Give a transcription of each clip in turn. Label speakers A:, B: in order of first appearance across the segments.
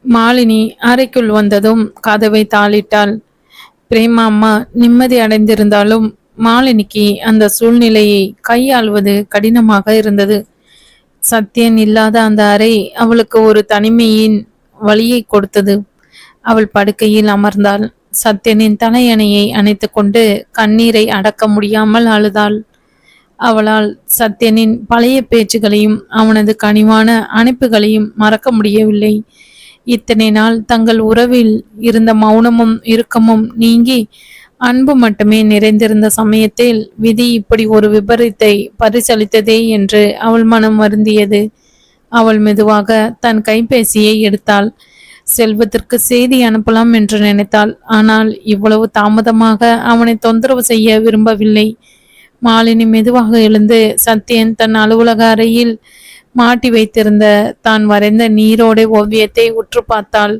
A: மாலினி அறைக்குள் வந்ததும் கதவை தாளிட்டாள். பிரேமா அம்மா நிம்மதி அடைந்திருந்தாலும் மாலினிக்கு அந்த சூழ்நிலையை கையாள்வது கடினமாக இருந்தது. சத்யன் இல்லாத அந்த அறை அவளுக்கு ஒரு தனிமையின் வழியை கொடுத்தது. அவள் படுக்கையில் அமர்ந்தாள். சத்யனின் தலையணையை அணைத்து கொண்டு கண்ணீரை அடக்க முடியாமல் அழுதாள். அவளால் சத்யனின் பழைய பேச்சுகளையும் அவனது கனிவான அணைப்புகளையும் மறக்க முடியவில்லை. இத்தனை நாள் தங்கள் உறவில் இருந்த மௌனமும் இறுக்கமும் நீங்கி அன்பு மட்டுமே நிறைந்திருந்த சமயத்தில் விதி இப்படி ஒரு விபரீத்தை பரிசளித்ததே என்று அவள் மனம் வருந்தியது. அவள் மெதுவாக தன் கைபேசியை எடுத்தாள். செல்வத்திற்கு செய்தி அனுப்பலாம் என்று நினைத்தாள். ஆனால் இவ்வளவு தாமதமாக அவனை தொந்தரவு செய்ய விரும்பவில்லை. மாலினி மெதுவாக எழுந்து சத்யன் தன் அலுவலக அறையில் மாட்டி வைத்திருந்த தான் வரைந்த நீரோடை ஓவியத்தை உற்று பார்த்தாள்.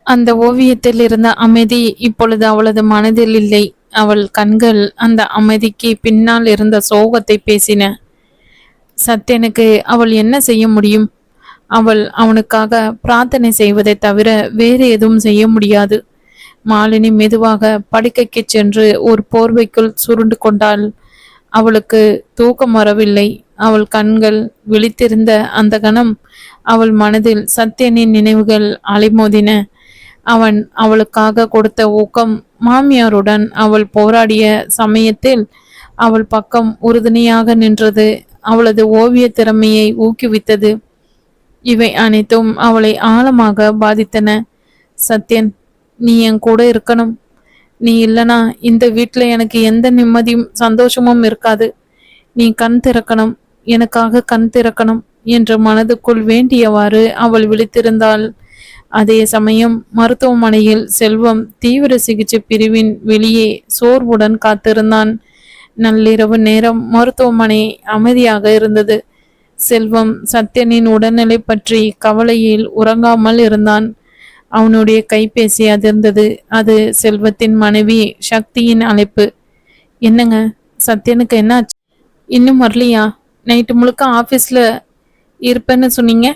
A: அந்த ஓவியத்தில் இருந்த அமைதி இப்பொழுது அவளது மனதில் இல்லை. அவள் கண்கள் அந்த அமைதிக்கு பின்னால் இருந்த சோகத்தை பேசின. சத்யனுக்கு அவள் என்ன செய்ய முடியும்? அவள் அவனுக்காக பிரார்த்தனை செய்வதை தவிர வேறு எதுவும் செய்ய முடியாது. மாலினி மெதுவாக படுக்கைக்கு சென்று ஒரு போர்வைக்குள் சுருண்டு கொண்டாள். அவளுக்கு தூக்கம் வரவில்லை. அவள் கண்கள் விழித்திருந்த அந்த கணம் அவள் மனதில் சத்யனின் நினைவுகள் அலைமோதின. அவன் அவளுக்காக கொடுத்த ஊக்கம், மாமியாருடன் அவள் போராடிய சமயத்தில் அவள் பக்கம் உறுதுணையாக நின்றது, அவளது ஓவிய திறமையை ஊக்குவித்தது. இவை அனைத்தும் அவளை ஆழமாக பாதித்தன. சத்யன், நீ என் கூட இருக்கணும். நீ இல்லனா இந்த வீட்டுல எனக்கு எந்த நிம்மதியும் சந்தோஷமும் இருக்காது. நீ கண் திறக்கணும், எனக்காக கண் திறக்கணும் என்று மனதுக்குள் வேண்டியவாறு அவள் விழித்திருந்தாள். அதே சமயம் மருத்துவமனையில் செல்வம் தீவிர சிகிச்சை பிரிவின் வெளியே சோர்வுடன் காத்திருந்தான். நள்ளிரவு நேரம் மருத்துவமனை அமைதியாக இருந்தது. செல்வம் சத்யனின் உடல்நிலை பற்றி கவலையில் உறங்காமல் இருந்தான். அவனுடைய கைபேசி அதிர்ந்தது. அது செல்வத்தின் மனைவி சக்தியின் அழைப்பு. என்னங்க, சத்யனுக்கு என்னாச்சு? இன்னும் வரலையா? நைட்டு முழுக்க ஆஃபீஸில் இருப்பேன்னு சொன்னீங்க.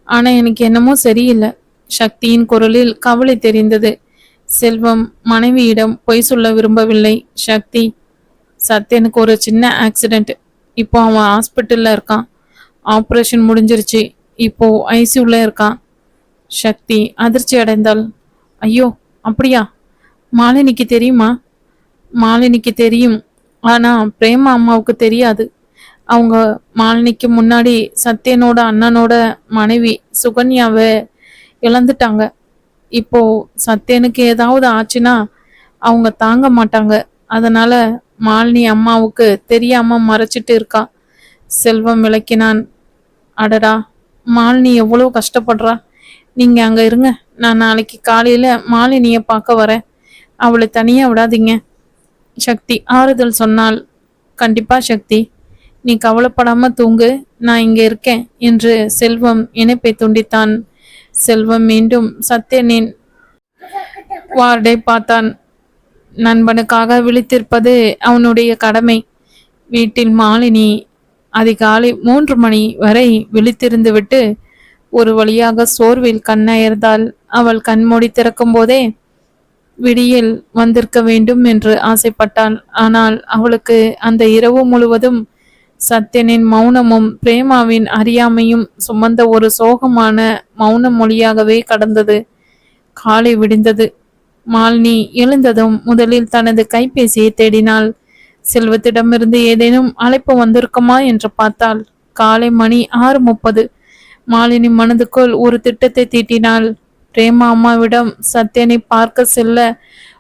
A: ஆனால் எனக்கு என்னமோ சரியில்லை. சக்தியின் குரலில் கவலை தெரிந்தது. செல்வம் மனைவியிடம் பொய் சொல்ல விரும்பவில்லை. சக்தி, சத்யனுக்கு ஒரு சின்ன ஆக்சிடெண்ட். இப்போ அவன் ஹாஸ்பிட்டலில் இருக்கான். ஆப்ரேஷன் முடிஞ்சிருச்சு. இப்போ ஐசியூல இருக்கான். சக்தி அதிர்ச்சி அடைந்தாள். ஐயோ, அப்படியா? மாலினிக்கு தெரியுமா? மாலினிக்கு தெரியும். ஆனா பிரேமா அம்மாவுக்கு தெரியாது. அவங்க மாலினிக்கு முன்னாடி சத்யனோட அண்ணனோட மனைவி சுகன்யாவை இழந்துட்டாங்க. இப்போ சத்யனுக்கு ஏதாவது ஆச்சுன்னா அவங்க தாங்க மாட்டாங்க. அதனால மாலினி அம்மாவுக்கு தெரியாம மறைச்சிட்டு இருக்கா. செல்வம் விளக்கினான். அடடா, மாலினி எவ்வளவு கஷ்டப்படுறா. நீங்க அங்க இருங்க, நான் நாளைக்கு காலையில மாலினிய பார்க்க வரேன். அவளை தனியா விடாதீங்க. சக்தி ஆறுதல் சொன்னாள். கண்டிப்பா சக்தி, நீ கவலைப்படாம தூங்கு, நான் இங்க இருக்கேன் என்று செல்வம் இணைப்பை துண்டித்தான். செல்வம் மீண்டும் சத்யனின் வார்டை பார்த்தான். நண்பனுக்காக விழித்திருப்பது அவனுடைய கடமை. வீட்டில் மாலினி அதிகாலை 3 மணி வரை விழித்திருந்து விட்டு ஒரு வழியாக சோர்வில் கண்ணயர்ந்தாள். அவள் கண்மூடி திறக்கும் போதே விடியல் வந்திருக்க வேண்டும் என்று ஆசைப்பட்டாள். ஆனால் அவளுக்கு அந்த இரவு முழுவதும் சத்யனின் மௌனமும் பிரேமாவின் அறியாமையும் சுமந்த ஒரு சோகமான மௌன மொழியாகவே கடந்தது. காலை விடிந்தது. மாலினி எழுந்ததும் முதலில் தனது கைபேசியை தேடினாள். செல்வத்திடமிருந்து ஏதேனும் அழைப்பு வந்திருக்குமா என்று பார்த்தாள். காலை மணி 6:30. மாலினி மனதுக்குள் ஒரு திட்டத்தை தீட்டினாள். பிரேமா அம்மாவிடம் சத்யனை பார்க்க செல்ல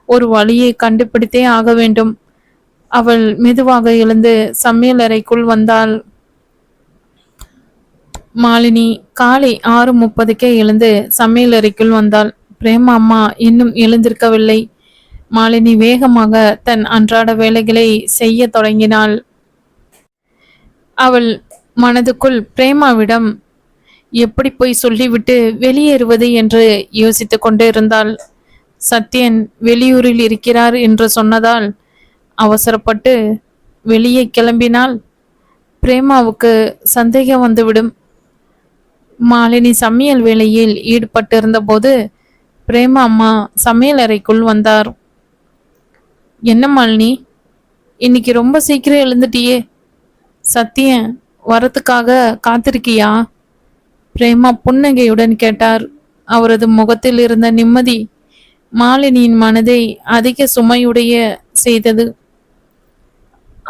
A: ஒரு வழியை கண்டுபிடித்தே ஆக வேண்டும். அவள் மெதுவாக எழுந்து சமையலறைக்குள் வந்தாள். மாலினி காலை 6:30க்கே எழுந்து சமையலறைக்குள் வந்தாள். பிரேமா அம்மா இன்னும் எழுந்திருக்கவில்லை. மாலினி வேகமாக தன் அன்றாட வேலைகளை செய்ய தொடங்கினாள். அவள் மனதுக்குள் பிரேமாவிடம் எப்படி போய் சொல்லிவிட்டு வெளியேறுவது என்று யோசித்து கொண்டே இருந்தாள். சத்யன் வெளியூரில் இருக்கிறார் என்று சொன்னதால் அவசரப்பட்டு வெளியே கிளம்பினால் பிரேமாவுக்கு சந்தேகம் வந்துவிடும். மாலினி சமையல் வேலையில் ஈடுபட்டிருந்த போது பிரேமா அம்மா சமையல் அறைக்குள் வந்தார். என்ன மாலினி, இன்னைக்கு ரொம்ப சீக்கிரம் எழுந்துட்டியே, சத்தியன் வரத்துக்காக காத்திருக்கியா? பிரேமா புன்னகையுடன் கேட்டார். அவரது முகத்தில் இருந்த நிம்மதி மாலினியின் மனதை அதிக சுமையுடைய செய்தது.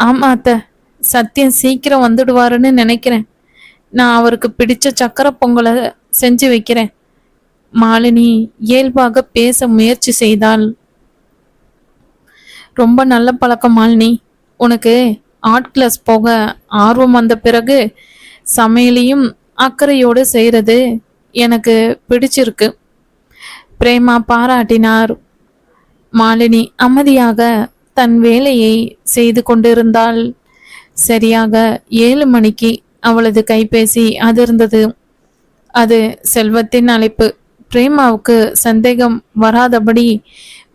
A: ஆமா அத்த, சத்தியம் சீக்கிரம் வந்துடுவாருன்னு நினைக்கிறேன். நான் அவருக்கு பிடிச்ச சக்கரை பொங்கலை செஞ்சு வைக்கிறேன். மாலினி இயல்பாக பேச முயற்சி செய்தாள். ரொம்ப நல்ல பழக்கம் மாலினி. உனக்கு ஆர்ட் கிளாஸ் போக ஆர்வம் வந்த பிறகு சமையலையும் அக்கறையோடு செய்கிறது எனக்கு பிடிச்சிருக்கு. பிரேமா பாராட்டினார். மாலினி அமைதியாக தன் வேலையை செய்து கொண்டிருந்தாள். சரியாக 7 மணிக்கு அவளது கைபேசி அதிர்ந்தது. அது செல்வத்தின் அழைப்பு. பிரேமாவுக்கு சந்தேகம் வராதபடி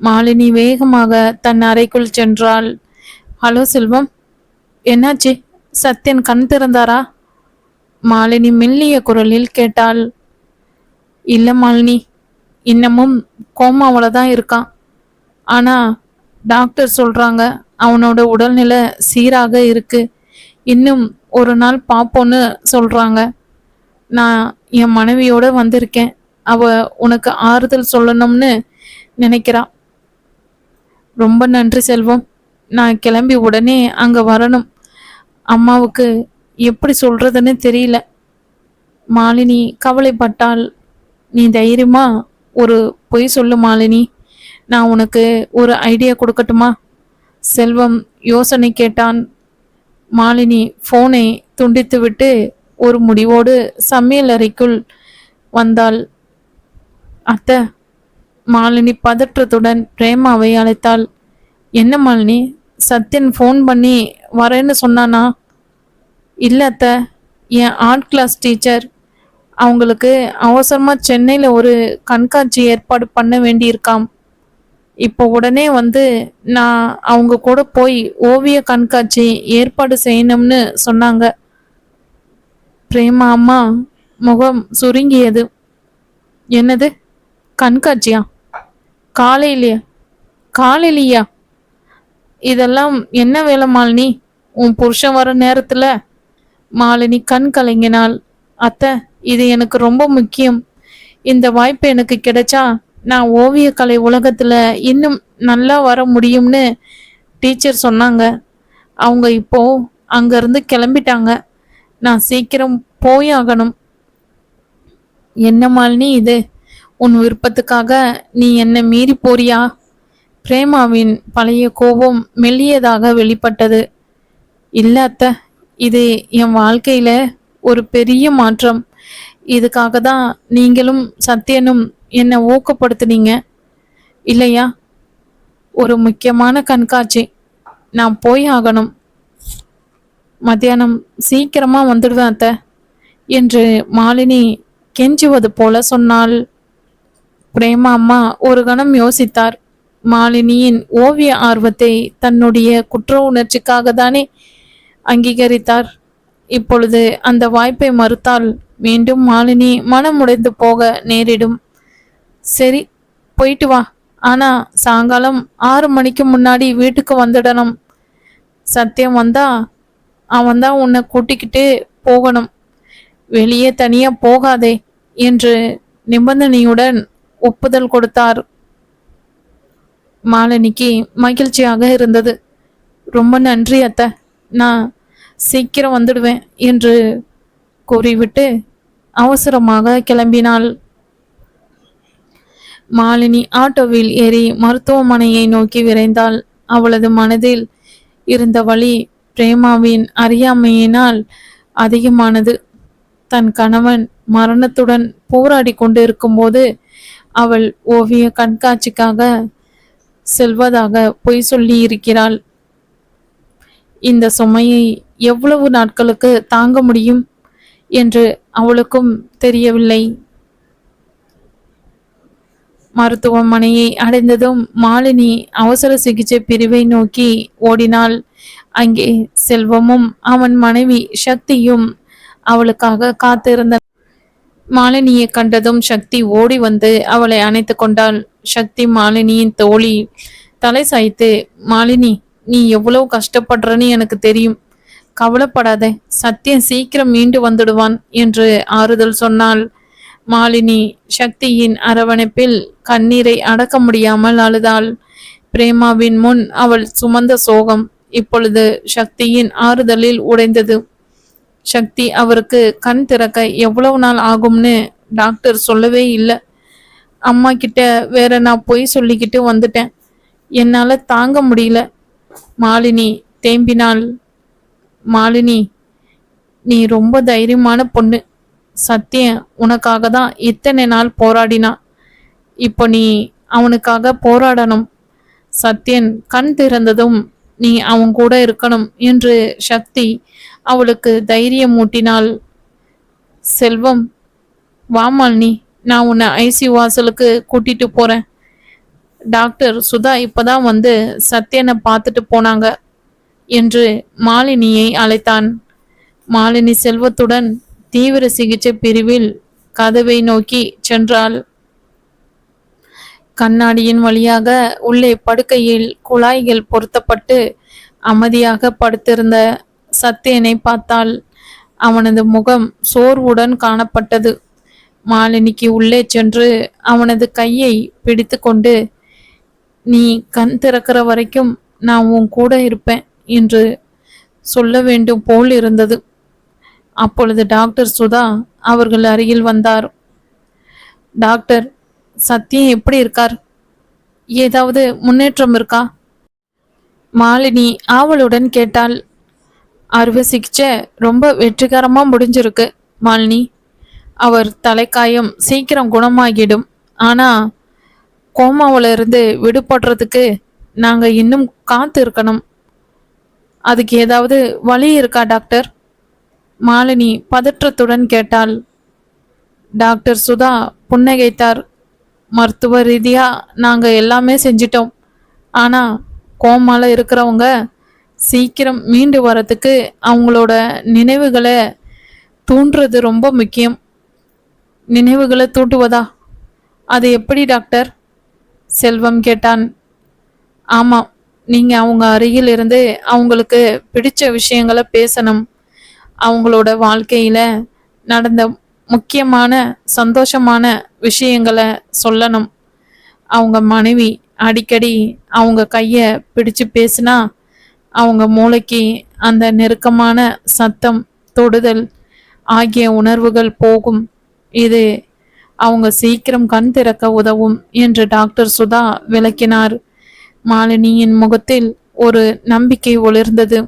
A: மாலினி வேகமாக தன் அறைக்குள் சென்றாள். ஹலோ செல்வம், என்னாச்சு? சத்யன் கண் திறந்தாரா? மாலினி மெல்லிய குரலில் கேட்டாள். இல்ல மாலினி, இன்னமும் கோமாவில தான் இருக்கான். ஆனா டாக்டர் சொல்றாங்க அவனோட உடல்நிலை சீராக இருக்கு. இன்னும் ஒரு நாள் பார்ப்போன்னு சொல்றாங்க. நான் என் மனைவியோட வந்திருக்கேன். அவ உனக்கு ஆறுதல் சொல்லணும்னு நினைக்கிறா. ரொம்ப நன்றி செல்வம். நான் கிளம்பி உடனே அங்க வரணும். அம்மாவுக்கு எப்படி சொல்றதுன்னு தெரியல. மாலினி கவலைப்பட்டாள். நீ தைரியமா ஒரு பொய் சொல்லு மாலினி. நான் உனக்கு ஒரு ஐடியா கொடுக்கட்டுமா? செல்வம் யோசனை கேட்டான். மாலினி போனை துண்டித்துவிட்டு ஒரு முடிவோடு சமையல் அறைக்குள் வந்தாள். அத்த, மாலினி பதற்றத்துடன் பிரேமாவை அழைத்தாள். என்ன மாலினி, சத்யன் ஃபோன் பண்ணி வரேன்னு சொன்னானா? இல்லை அத்த, என் ஆர்ட் கிளாஸ் டீச்சர் அவங்களுக்கு அவசரமாக சென்னையில் ஒரு கண்காட்சி ஏற்பாடு பண்ண வேண்டியிருக்காம். இப்போ உடனே வந்து நான் அவங்க கூட போய் ஓவிய கண்காட்சி ஏற்பாடு செய்யணும்னு சொன்னாங்க. பிரேமா அம்மா முகம் சுருங்கியது. என்னது, கண்காட்சியா? காலையிலையா? காலையிலையா? இதெல்லாம் என்ன வேலை மாலினி? உன் புருஷன் வர நேரத்துல? மாலினி கண் கலங்கினாள். அத்தை, இது எனக்கு ரொம்ப முக்கியம். இந்த வாய்ப்பு எனக்கு கிடைச்சா நான் ஓவிய கலை உலகத்துல இன்னும் நல்லா வர முடியும்னு டீச்சர் சொன்னாங்க. அவங்க இப்போ அங்கிருந்து கிளம்பிட்டாங்க. நான் சீக்கிரம் போய் ஆகணும். என்ன மாலினி இது? உன் விருப்பத்துக்காக நீ என்னை மீறி போறியா? பிரேமாவின் பழைய கோபம் மெல்லியதாக வெளிப்பட்டது. இல்ல அத்தை, இது என் வாழ்க்கையில ஒரு பெரிய மாற்றம். இதுக்காக தான் நீங்களும் சத்யனும் என்னை ஊக்கப்படுத்துனீங்க இல்லையா? ஒரு முக்கியமான கண்காட்சி, நான் போய் ஆகணும். மத்தியானம் சீக்கிரமா வந்துடுவேன் அத்தை என்று மாலினி கெஞ்சுவது போல சொன்னாள். பிரேமா அம்மா ஒரு கணம் யோசித்தார். மாலினியின் ஓவிய ஆர்வத்தை தன்னுடைய குற்ற உணர்ச்சிக்காக தானே அங்கீகரித்தார். இப்பொழுது அந்த வாய்ப்பை மறுத்தால் மீண்டும் மாலினி மனமுடைந்து போக நேரிடும். சரி, போயிட்டு வா. ஆனா சாயங்காலம் 6 மணிக்கு முன்னாடி வீட்டுக்கு வந்துடணும். சத்தியம் வந்தா அவன் தான் உன்னை கூட்டிக்கிட்டு போகணும். வெளியே தனியா போகாதே என்று நிபந்தனையுடன் ஒப்புதல் கொடுத்தார். மாலினிக்கு மகிழ்ச்சியாக இருந்தது. ரொம்ப நன்றி அத்தை, நான் சீக்கிரம் வந்துடுவேன் என்று கூறிவிட்டு அவசரமாக கிளம்பினாள். மாலினி ஆட்டோவில் ஏறி மருத்துவமனையை நோக்கி விரைந்தாள். அவளது மனதில் இருந்த வலி பிரேமாவின் அறியாமையினால் அதிகமானது. தன் கணவன் மரணத்துடன் போராடி கொண்டிருக்கும் போது அவள் ஓவிய கண்காட்சிக்காக செல்வதாக பொய் சொல்லி இருக்கிறாள். இந்த சுமையை எவ்வளவு நாட்களுக்கு தாங்க முடியும் என்று அவளுக்கும் தெரியவில்லை. மருத்துவமனையை அடைந்ததும் மாலினி அவசர சிகிச்சை பிரிவை நோக்கி ஓடினாள். அங்கே செல்வமும் அவன் மனைவி சக்தியும் அவளுக்காக காத்திருந்தனர். மாலினியை கண்டதும் சக்தி ஓடி வந்து அவளை அணைத்து கொண்டாள். சக்தி மாலினியின் தோழி தலை சாய்த்து, மாலினி, நீ எவ்வளவு கஷ்டப்படுறன்னு எனக்கு தெரியும். கவலைப்படாத, சத்தியன் சீக்கிரம் மீண்டு வந்துடுவான் என்று ஆறுதல் சொன்னாள். மாலினி சக்தியின் அரவணைப்பில் கண்ணீரை அடக்க முடியாமல் அழுதாள். பிரேமாவின் முன் அவள் சுமந்த சோகம் இப்பொழுது சக்தியின் ஆறுதலில் உடைந்தது. சக்தி அவருக்கு கண் திறக்க எவ்வளவு நாள் ஆகும்னு டாக்டர் சொல்லவே இல்லை. அம்மா கிட்ட வேற நான் பொய் சொல்லிக்கிட்டு வந்துட்டேன். என்னால தாங்க முடியல. மாலினி தேம்பினாள். மாலினி, நீ ரொம்ப தைரியமான பொண்ணு. சத்தியம் உனக்காக தான் இத்தனை நாள் போராடினா. இப்போ நீ அவனுக்காக போராடணும். சத்யன் கண் திறந்ததும் நீ அவன் கூட இருக்கணும் என்று சக்தி அவளுக்கு தைரியம் மூட்டினாள். செல்வம், வாமாலினி, நான் உன்னை ஐசி வாசலுக்கு கூட்டிட்டு போறேன். டாக்டர் சுதா இப்பதான் வந்து சத்யனை பார்த்துட்டு போனாங்க என்று மாலினியை அழைத்தான். மாலினி செல்வத்துடன் தீவிர சிகிச்சை பிரிவில் கதவை நோக்கி சென்றாள். கண்ணாடியின் வழியாக உள்ளே படுக்கையில் குழாய்கள் பொருத்தப்பட்டு அமைதியாக படுத்திருந்த சத்யனை பார்த்தாள். அவனது முகம் சோர்வுடன் காணப்பட்டது. மாலினிக்கு உள்ளே சென்று அவனது கையை பிடித்து கொண்டு, நீ கண் திறக்கிற வரைக்கும் நான் உன் கூட இருப்பேன் என்று சொல்ல வேண்டும் போல் இருந்தது. அப்பொழுது டாக்டர் சுதா அவர்கள் அருகில் வந்தார். டாக்டர், சத்யன் எப்படி இருக்கார்? ஏதாவது முன்னேற்றம் இருக்கா? மாலினி ஆவலுடன் கேட்டாள். அறுவை சிகிச்சை ரொம்ப வெற்றிகரமா முடிஞ்சிருக்கு மாலினி. அவர் தலைக்காயம் சீக்கிரம் குணமாகிடும். ஆனா கோமாவில இருந்து விடுபடுறதுக்கு நாங்க இன்னும் காத்து இருக்கணும். அதுக்கு ஏதாவது வழி இருக்கா டாக்டர்? மாலினி பதற்றத்துடன் கேட்டாள். டாக்டர் சுதா புன்னகைத்தார். மருத்துவ ரீதியா நாங்க எல்லாமே செஞ்சிட்டோம். ஆனா கோமால இருக்கிறவங்க சீக்கிரம் மீண்டு வரத்துக்கு அவங்களோட நினைவுகளை தூண்டுறது ரொம்ப முக்கியம். நினைவுகளை தூண்டுவதா? அது எப்படி டாக்டர்? செல்வம் கேட்டான். ஆமாம், நீங்க அவங்க அருகில் இருந்து அவங்களுக்கு பிடிச்ச விஷயங்களை பேசணும். அவங்களோட வாழ்க்கையில நடந்த முக்கியமான சந்தோஷமான விஷயங்களை சொல்லணும். அவங்க மனைவி அடிக்கடி அவங்க கையை பிடிச்சு பேசினா அவங்க மூளைக்கு அந்த நெருக்கமான சத்தம், தொடுதல் ஆகிய உணர்வுகள் போகும். இது அவங்க சீக்கிரம் கண் திறக்க உதவும் என்று டாக்டர் சுதா விளக்கினார். மாலினியின் முகத்தில் ஒரு நம்பிக்கை ஒளிர்ந்தது.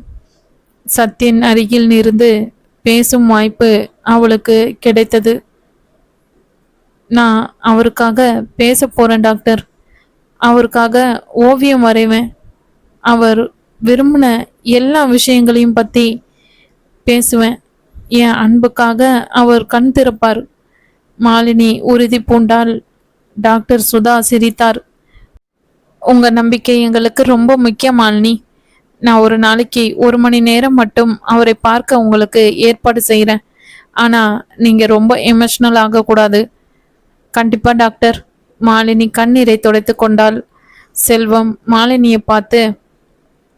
A: சத்யன் அருகில் இருந்து பேசும் வாய்ப்பு அவளுக்கு கிடைத்தது. நான் அவருக்காக பேச போறேன் டாக்டர். அவருக்காக ஓவியம் வரைவேன். அவர் விரும்பின எல்லா விஷயங்களையும் பத்தி பேசுவேன். என் அன்புக்காக அவர் கண் திறப்பார். மாலினி உறுதி பூண்டாள். டாக்டர் சுதா சிரித்தார். உங்க நம்பிக்கை எங்களுக்கு ரொம்ப முக்கியம் மாலினி. நான் ஒரு நாளைக்கு 1 மணி நேரம் மட்டும் அவரை பார்க்க உங்களுக்கு ஏற்பாடு செய்கிறேன். ஆனா நீங்க ரொம்ப எமோஷனல் ஆகக்கூடாது. கண்டிப்பா டாக்டர். மாலினி கண்ணீரை துடைத்து கொண்டாள். செல்வம் மாலினியை பார்த்து,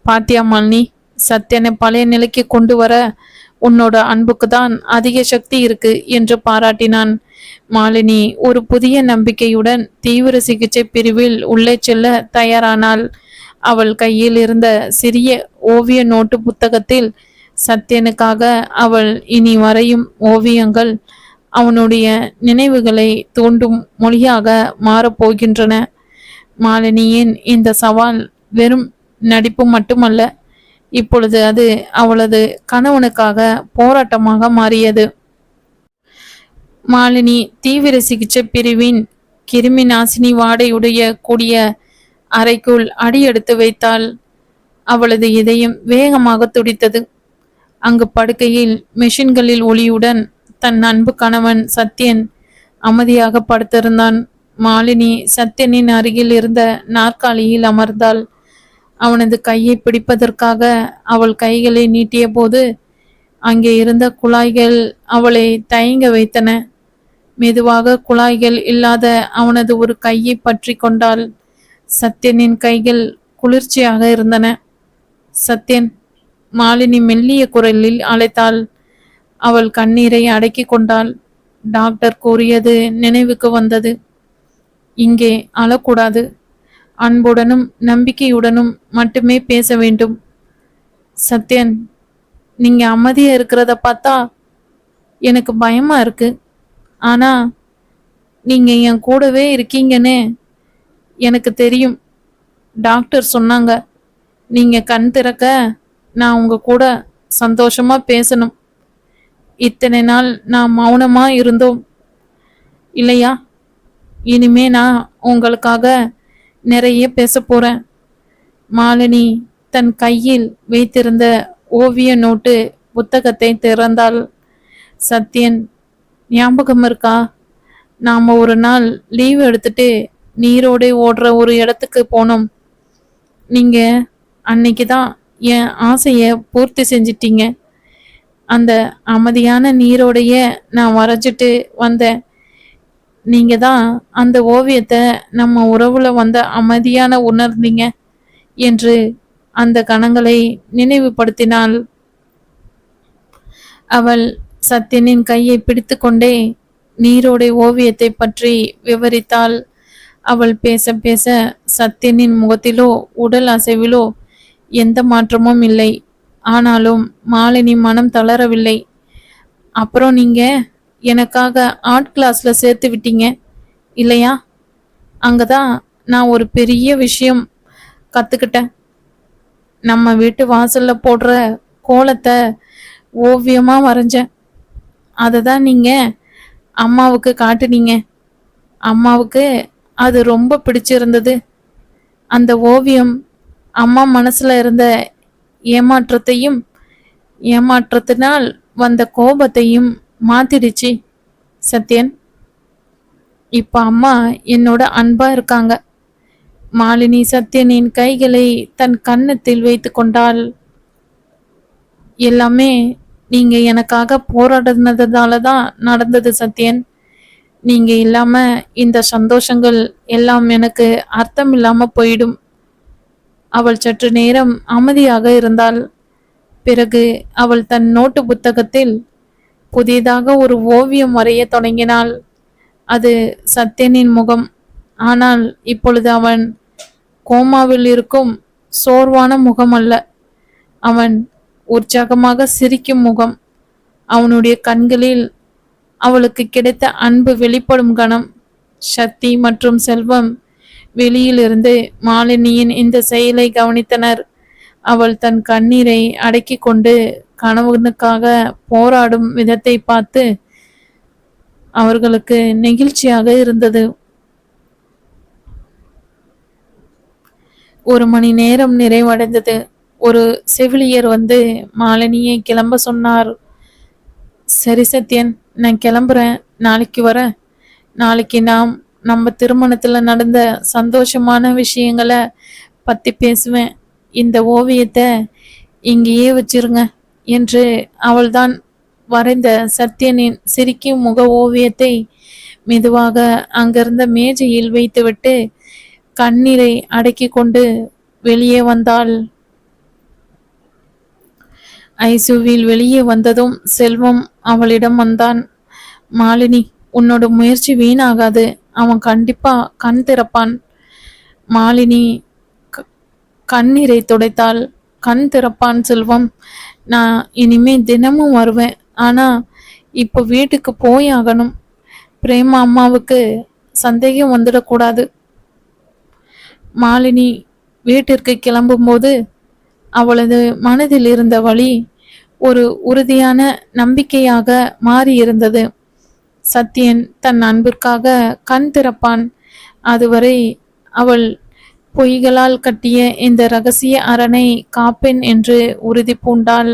A: பாத்தியா மாலினி, சத்யனை பழைய நிலைக்கு கொண்டு வர உன்னோட அன்புக்கு தான் அதிக சக்தி இருக்கு என்று பாராட்டினான். மாலினி ஒரு புதிய நம்பிக்கையுடன் தீவிர சிகிச்சை பிரிவில் உள்ளே செல்ல தயாரானாள். அவள் கையில் இருந்த சிறிய ஓவிய நோட்டு புத்தகத்தில் சத்யனுக்காக அவள் இனி வரையும் ஓவியங்கள் அவனுடைய நினைவுகளை தூண்டும் மொழியாக மாறப்போகின்றன. மாலினியின் இந்த சவால் வெறும் நடிப்பு மட்டுமல்ல, இப்பொழுது அது அவளது கணவனுக்காக போராட்டமாக மாறியது. மாலினி தீவிர சிகிச்சை பிரிவின் கிருமி நாசினி வாடையுடைய கூடிய அறைக்குள் அடியெடுத்து வைத்தாள். அவளது இதயம் வேகமாக துடித்தது. அங்கு படுக்கையில் மெஷின்களில் ஒளியுடன் தன் அன்பு கணவன் சத்யன் அமைதியாக படுத்திருந்தான். மாலினி சத்யனின் அருகில் இருந்த நாற்காலியில் அமர்ந்தாள். அவனது கையை பிடிப்பதற்காக அவள் கைகளை நீட்டிய போது அங்கே இருந்த குழாய்கள் அவளை தயங்க வைத்தன. மெதுவாக குழாய்கள் இல்லாத அவனது ஒரு கையை பற்றி கொண்டாள். சத்யனின் கைகள் குளிர்ச்சியாக இருந்தன. சத்யன், மாலினி மெல்லிய குரலில் அழைத்தாள். அவள் கண்ணீரை அடக்கி கொண்டாள். டாக்டர் கூறியது நினைவுக்கு வந்தது. இங்கே அழக்கூடாது. அன்புடனும் நம்பிக்கையுடனும் மட்டுமே பேச வேண்டும். சத்யன், நீங்க அமைதியா இருக்கிறத பார்த்தா எனக்கு பயமா இருக்கு. ஆனா நீங்க என் கூடவே இருக்கீங்கன்னு எனக்கு தெரியும். டாக்டர் சொன்னாங்க, நீங்க கண் திறக்க நான் உங்க கூட சந்தோஷமா பேசணும். இத்தனை நாள் நான் மௌனமா இருந்தோம் இல்லையா? இனிமே நான் உங்களுக்காக நிறைய பேச போறேன். மாலினி தன் கையில் வைத்திருந்த ஓவிய நோட்டு புத்தகத்தை திறந்தாள். சத்யன், ஞாபகம் இருக்கா? நாம ஒரு நாள் லீவ் எடுத்துட்டு நீரோடை ஓடுற ஒரு இடத்துக்கு போனோம். நீங்க அன்னைக்கு தான் என் ஆசைய பூர்த்தி செஞ்சிட்டீங்க. அந்த அமைதியான நீரோடைய நான் வரைஞ்சிட்டு வந்தேன். நீங்க தான் அந்த ஓவியத்தை நம்ம உறவுல வந்த அமைதியான உணர்ந்தீங்க என்று அந்த கணங்களை நினைவுபடுத்தினாள். அவள் சத்யனின் கையை பிடித்து கொண்டே நீரோடை ஓவியத்தை பற்றி விவரித்தாள். அவள் பேச பேச சத்யனின் முகத்திலோ உடல் அசைவிலோ எந்த மாற்றமும் இல்லை. ஆனாலும் மாலினி மனம் தளரவில்லை. அப்புறம் நீங்க எனக்காக ஆர்ட் கிளாஸ்ல சேர்த்து விட்டீங்க இல்லையா? அங்கதான் நான் ஒரு பெரிய விஷயம் கத்துக்கிட்டேன். நம்ம வீட்டு வாசல்ல போடுற கோலத்தை ஓவியமா வரைஞ்சேன். அதை தான் நீங்க அம்மாவுக்கு காட்டுனீங்க. அம்மாவுக்கு அது ரொம்ப பிடிச்சிருந்தது. அந்த ஓவியம் அம்மா மனசுல இருந்த ஏமாற்றத்தையும் ஏமாற்றத்தினால் வந்த கோபத்தையும் மாத்திடுச்சு. சத்யன், இப்ப அம்மா என்னோட அன்பா இருக்காங்க. மாலினி சத்யனின் கைகளை தன் கன்னத்தில் வைத்து கொண்டாள். எல்லாமே நீங்க எனக்காக போராடினதால தான் நடந்தது சத்யன். நீங்க இல்லாம இந்த சந்தோஷங்கள் எல்லாம் எனக்கு அர்த்தம் இல்லாம போயிடும். அவள் சற்று நேரம் அமைதியாக இருந்தாள். பிறகு அவள் தன் நோட்டு புத்தகத்தில் புதிதாக ஒரு ஓவியம் வரைய தொடங்கினாள். அது சத்யனின் முகம். ஆனால் இப்பொழுது அவன் கோமாவில் இருக்கும் சோர்வான முகம் அல்ல. அவன் உற்சாகமாக சிரிக்கும் முகம். அவனுடைய கண்களில் அவளுக்கு கிடைத்த அன்பு வெளிப்படும் கணம். சக்தி மற்றும் செல்வம் வெளியிலிருந்து மாலினியின் இந்த செயலை கவனித்தனர். அவள் தன் கண்ணீரை அடக்கி கொண்டு கணவனுக்காக போராடும் விதத்தை பார்த்து அவர்களுக்கு நெகிழ்ச்சியாக இருந்தது. 1 மணி நேரம் நிறைவடைந்தது. ஒரு செவிலியர் வந்து மாலினியை கிளம்ப சொன்னார். சரி சத்யன், நான் கிளம்புறேன். நாளைக்கு வரேன். நாளைக்கு நம்ம திருமணத்துல நடந்த சந்தோஷமான விஷயங்களை பத்தி பேசுவேன். இந்த ஓவியத்தை இங்கேயே வச்சிருங்க என்று அவள்தான் வரைந்த சத்யனின் சிரிக்கும் முக ஓவியத்தை மெதுவாக அங்கிருந்த மேஜையில் வைத்துவிட்டு கண்ணீரை அடக்கி கொண்டு வெளியே வந்தாள். ஐசுவில் வெளியே வந்ததும் செல்வம் அவளிடம் வந்தான். மாலினி, உன்னோட முயற்சி வீணாகாது. அவன் கண்டிப்பா கண் திறப்பான். மாலினி கண்ணீரை துடைத்தாள். கண் திறப்பான் செல்வம். நான் இனிமே தினமும் வருவேன். ஆனா இப்போ வீட்டுக்கு போய் ஆகணும். பிரேமா அம்மாவுக்கு சந்தேகம் வந்துடக்கூடாது. மாலினி வீட்டிற்கு கிளம்பும்போது அவளது மனதில் இருந்த வழி ஒரு உறுதியான நம்பிக்கையாக மாறியிருந்தது. சத்யன் தன் அன்பிற்காக கண் திறப்பான். அதுவரை அவள் பொய்களால் கட்டிய இந்த ரகசிய அரணை காப்பேன் என்று உறுதி பூண்டாள்.